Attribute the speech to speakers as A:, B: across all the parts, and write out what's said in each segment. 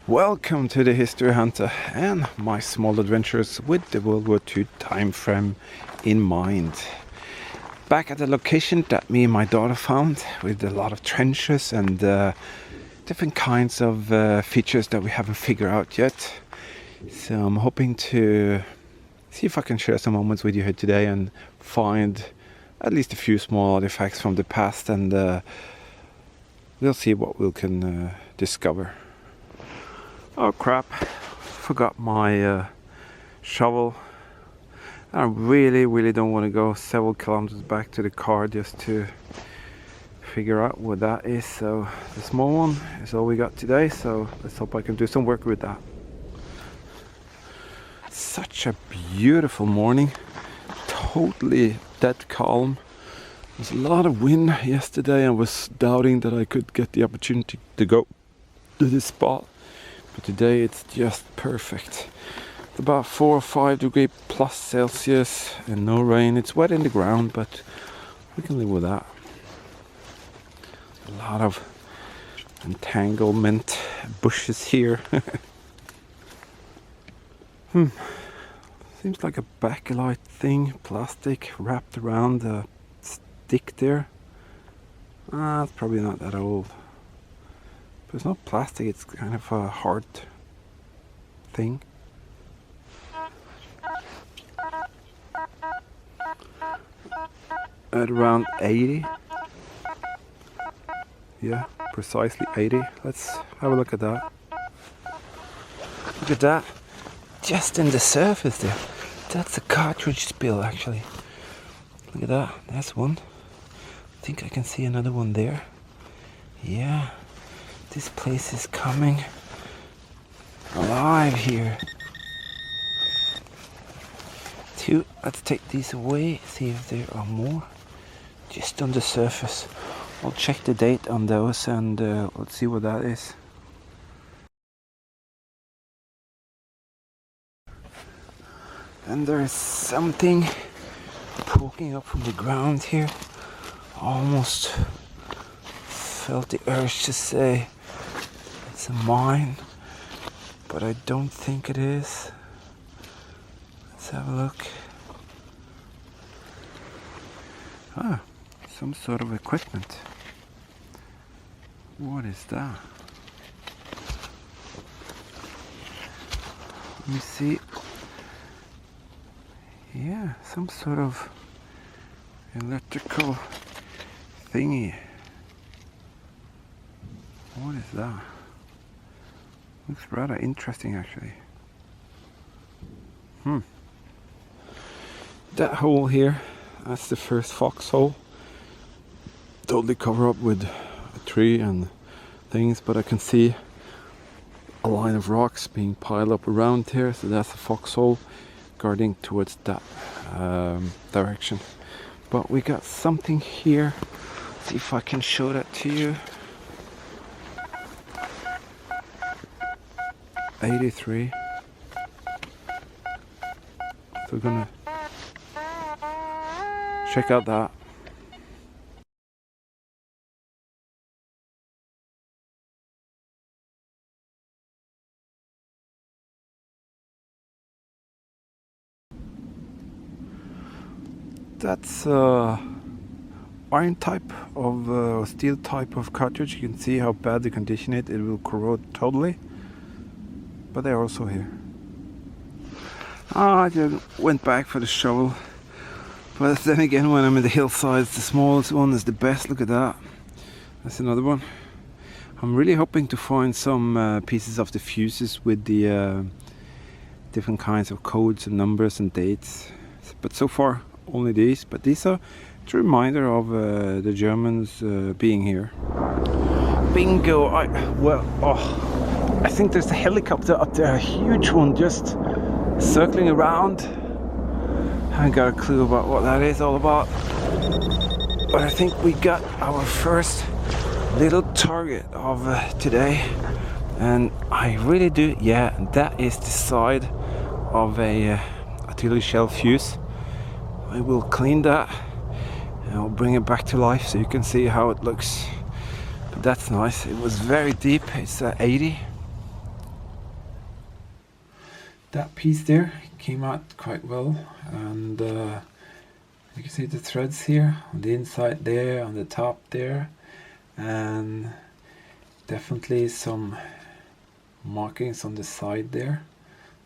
A: Welcome to the History Hunter and my small adventures with the World War II time frame in mind. Back at the location that me and my daughter found, with a lot of trenches and different kinds of features that we haven't figured out yet. So I'm hoping to see if I can share some moments with you here today and find at least a few small artifacts from the past, and we'll see what we can discover. Oh crap, forgot my shovel. I really don't want to go several kilometers back to the car just to figure out what that is. So the small one is all we got today, so let's hope I can do some work with that. Such a beautiful morning, totally dead calm. There's a lot of wind yesterday. I was doubting that I could get the opportunity to go to this spot. But today it's just perfect. It's about 4 or 5 degrees plus Celsius and no rain. It's wet in the ground, but we can live with that. A lot of entanglement bushes here. Seems like a bakelite thing, plastic wrapped around a stick there. It's probably not that old. But it's not plastic, it's kind of a hard thing. At around 80. Yeah, precisely 80. Let's have a look at that. Look at that. Just in the surface there. That's a cartridge spill actually. Look at that. That's one. I think I can see another one there. Yeah. This place is coming alive here. Two, let's take these away, see if there are more. Just on the surface. I'll check the date on those and let's see what that is. And there is something poking up from the ground here. Almost felt the urge to say it's a mine, but I don't think it is. Let's have a look. Ah, some sort of equipment. What is that? Let me see. Yeah, some sort of electrical thingy. What is that? Looks rather interesting actually. That hole here, that's the first foxhole. Totally covered up with a tree and things, but I can see a line of rocks being piled up around here, so that's a foxhole guarding towards that direction. But we got something here. See if I can show that to you. 83. So we're gonna check out that. That's iron type of steel type of cartridge. You can see how bad the condition is. It will corrode totally. But they're also here. I just went back for the shovel. But then again, when I'm in the hillsides, the smallest one is the best. Look at that. That's another one. I'm really hoping to find some pieces of the fuses with the different kinds of codes and numbers and dates, but so far only these. But these are a reminder of the Germans being here. Bingo! I think there's a helicopter up there, a huge one, just circling around. I haven't got a clue about what that is all about, but I think we got our first little target of today, and I really do. Yeah, that is the side of a artillery shell fuse. I will clean that and I'll bring it back to life so you can see how it looks. But that's nice. It was very deep. It's 80. That piece there came out quite well, and you can see the threads here on the inside there, on the top there, and definitely some markings on the side there.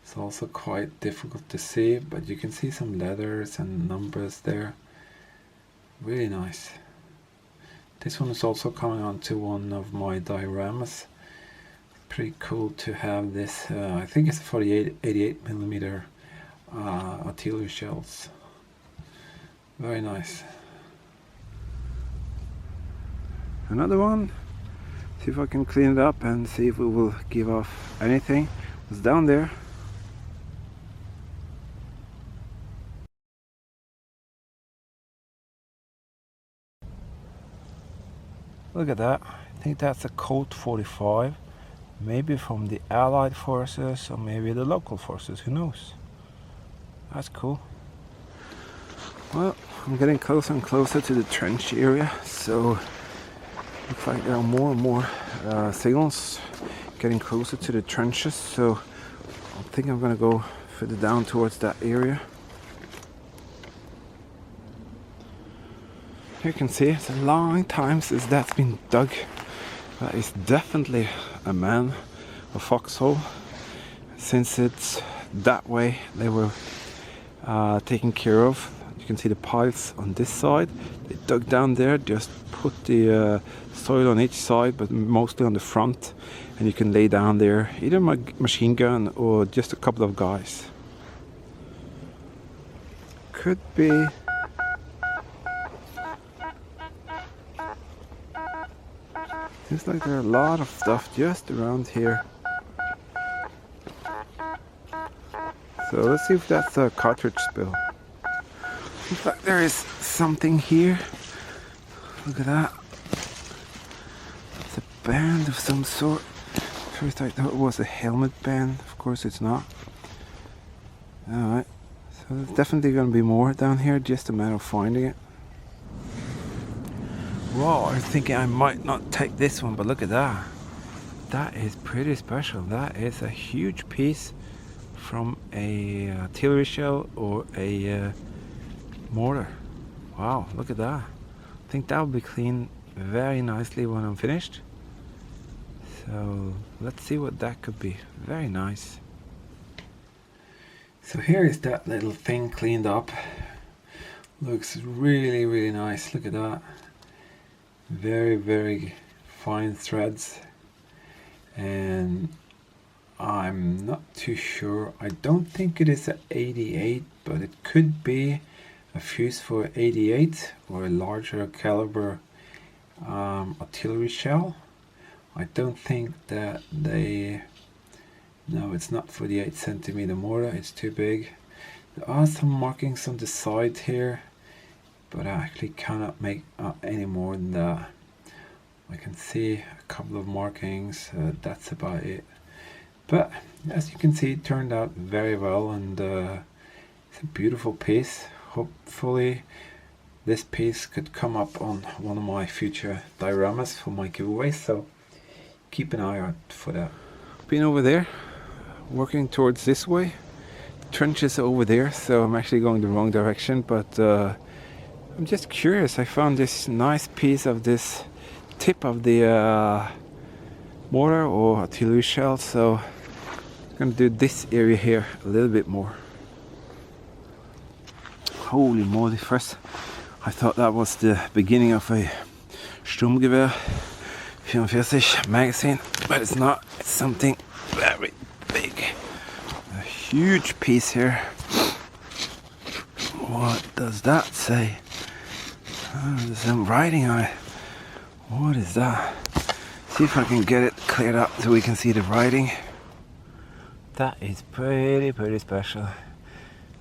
A: It's also quite difficult to see, but you can see some letters and numbers there. Really nice. This one is also coming onto one of my dioramas. Pretty cool to have this. I think it's 88 millimeter artillery shells. Very nice. Another one. See if I can clean it up and see if it will give off anything. It's down there. Look at that. I think that's a Colt 45. Maybe from the Allied forces or maybe the local forces, who knows. That's cool. Well, I'm getting closer and closer to the trench area, so looks like there are more and more signals getting closer to the trenches, so I think I'm gonna go further down towards that area. You can see it's a long time since that's been dug. That is definitely a man, a foxhole. Since it's that way they were taken care of. You can see the piles on this side. They dug down there, just put the soil on each side, but mostly on the front. And you can lay down there either a machine gun or just a couple of guys. Could be. Seems like there are a lot of stuff just around here. So let's see if that's a cartridge spill. Looks like there is something here. Look at that. It's a band of some sort. First I thought it was a helmet band. Of course it's not. Alright. So there's definitely going to be more down here. Just a matter of finding it. Wow, I was thinking I might not take this one, but look at that. That is pretty special. That is a huge piece from a artillery shell or a mortar. Wow, look at that. I think that will be cleaned very nicely when I'm finished. So let's see what that could be. Very nice. So here is that little thing cleaned up. Looks really, really nice. Look at that. Very, very fine threads, and I'm not too sure. I don't think it is an 88, but it could be a fuse for 88 or a larger caliber artillery shell. I don't think that they... No, it's not for the 8cm mortar, it's too big. There are some markings on the side here, but I actually cannot make out any more than that. I can see a couple of markings, that's about it. But as you can see, it turned out very well, and it's a beautiful piece. Hopefully this piece could come up on one of my future dioramas for my giveaways, so keep an eye out for that. Been over there, working towards this way. Trenches over there, so I'm actually going the wrong direction, but I'm just curious. I found this nice piece of this tip of the mortar or artillery shell, so I'm gonna do this area here a little bit more. Holy moly, first I thought that was the beginning of a Sturmgewehr 44 magazine, but it's not. It's something very big. A huge piece here. What does that say? Oh, there's some writing on it. What is that? See if I can get it cleared up so we can see the writing. That is pretty special.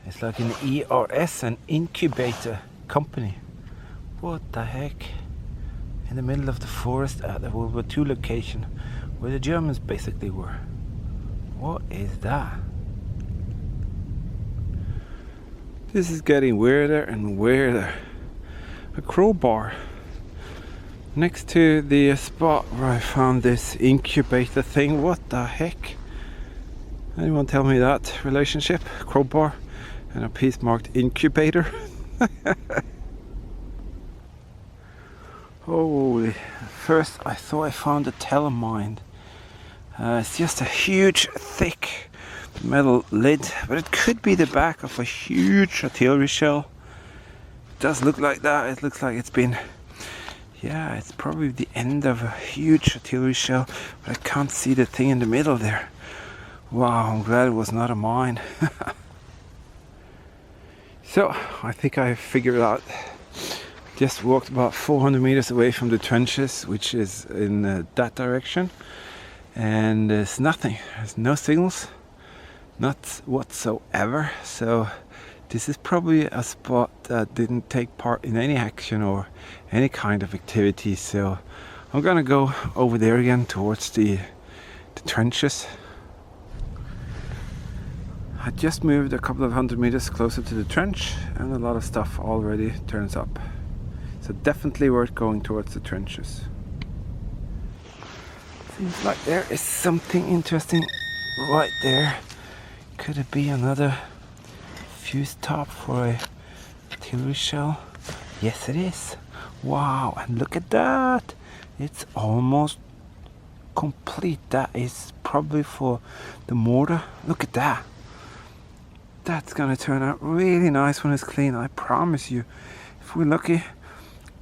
A: It's like an ERS, an incubator company. What the heck? In the middle of the forest at the World War II location, where the Germans basically were. What is that? This is getting weirder and weirder. A crowbar next to the spot where I found this incubator thing. What the heck? Anyone tell me that relationship? Crowbar and a piece marked incubator. Holy, first I thought I found a telemine. It's just a huge thick metal lid, but it could be the back of a huge artillery shell. It does look like that. It looks like it's been, yeah, it's probably the end of a huge artillery shell, but I can't see the thing in the middle there. Wow, I'm glad it was not a mine. So I think I figured out. Just walked about 400 meters away from the trenches, which is in that direction, and there's nothing. There's no signals, not whatsoever. So this is probably a spot that didn't take part in any action or any kind of activity. So I'm gonna go over there again towards the trenches. I just moved a couple of 100 meters closer to the trench, and a lot of stuff already turns up. So definitely worth going towards the trenches. Seems like there is something interesting right there. Could it be another fuse top for a artillery shell? Yes, it is. Wow, and look at that. It's almost complete. That is probably for the mortar. Look at that. That's gonna turn out really nice when it's clean, I promise you. If we're lucky,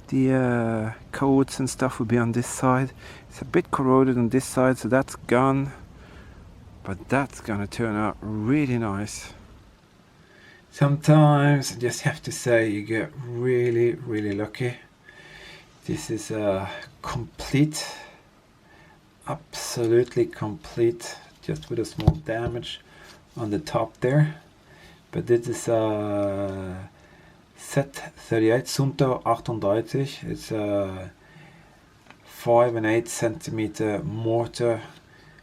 A: the codes and stuff will be on this side. It's a bit corroded on this side, so that's gone, but that's gonna turn out really nice. Sometimes I just have to say you get really lucky. This is a complete, absolutely complete, just with a small damage on the top there. But this is a Z38 Sunto 38. It's a 5 and 8 centimeter mortar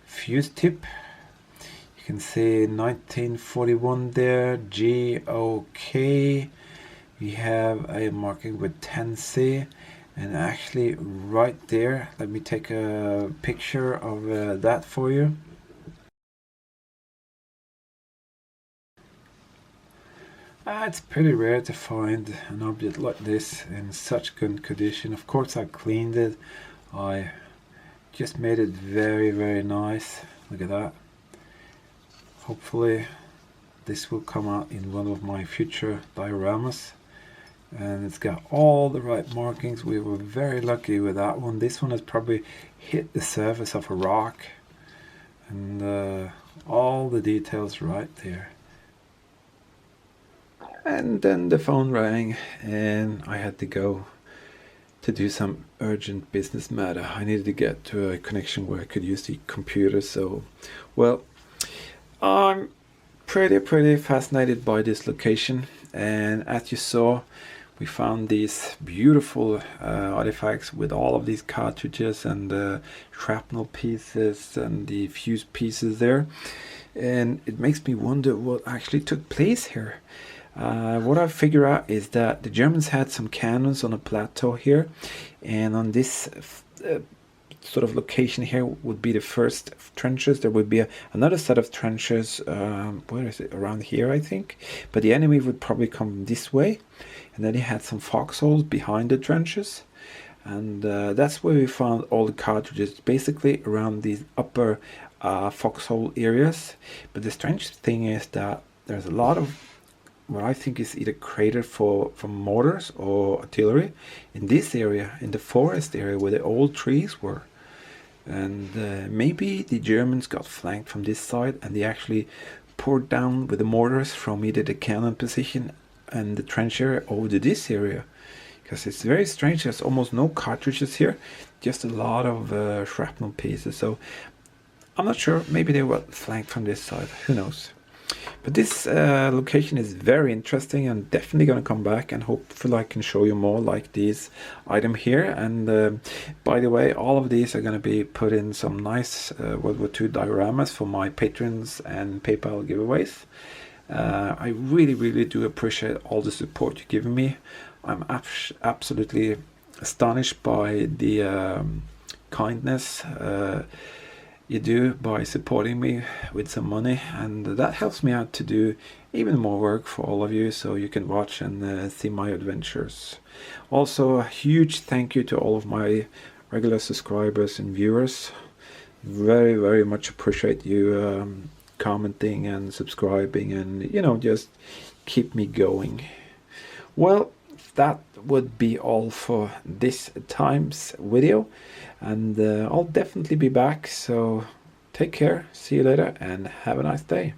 A: fuse tip. You can see 1941 there, GOK. We have a marking with 10C, and actually right there, let me take a picture of that for you. It's pretty rare to find an object like this in such good condition. Of course I cleaned it. I just made it very nice. Look at that. Hopefully this will come out in one of my future dioramas. And it's got all the right markings. We were very lucky with that one. This one has probably hit the surface of a rock. And all the details right there. And then the phone rang and I had to go to do some urgent business matter. I needed to get to a connection where I could use the computer. So, well, I'm pretty fascinated by this location. And as you saw, we found these beautiful artifacts with all of these cartridges and shrapnel pieces and the fuse pieces there. And it makes me wonder what actually took place here. What I figure out is that the Germans had some cannons on a plateau here, and on this sort of location here would be the first trenches. There would be another set of trenches, where is it, around here I think, but the enemy would probably come this way, and then he had some foxholes behind the trenches, and that's where we found all the cartridges, basically around these upper foxhole areas. But the strange thing is that there's a lot of what I think is either crater for mortars or artillery in this area, in the forest area where the old trees were. And maybe the Germans got flanked from this side and they actually poured down with the mortars from either the cannon position and the trench area over to this area, because it's very strange. There's almost no cartridges here, just a lot of shrapnel pieces. So I'm not sure, maybe they were flanked from this side, who knows. But this location is very interesting, and definitely going to come back, and hopefully I can show you more like these item here. And by the way, all of these are going to be put in some nice World War II dioramas for my patrons and PayPal giveaways. I really do appreciate all the support you've given me. I'm absolutely astonished by the kindness you do by supporting me with some money, and that helps me out to do even more work for all of you, so you can watch and see my adventures. Also, a huge thank you to all of my regular subscribers and viewers. Very much appreciate you commenting and subscribing, and just keep me going. Well, that would be all for this time's video, and I'll definitely be back, so take care, see you later, and have a nice day.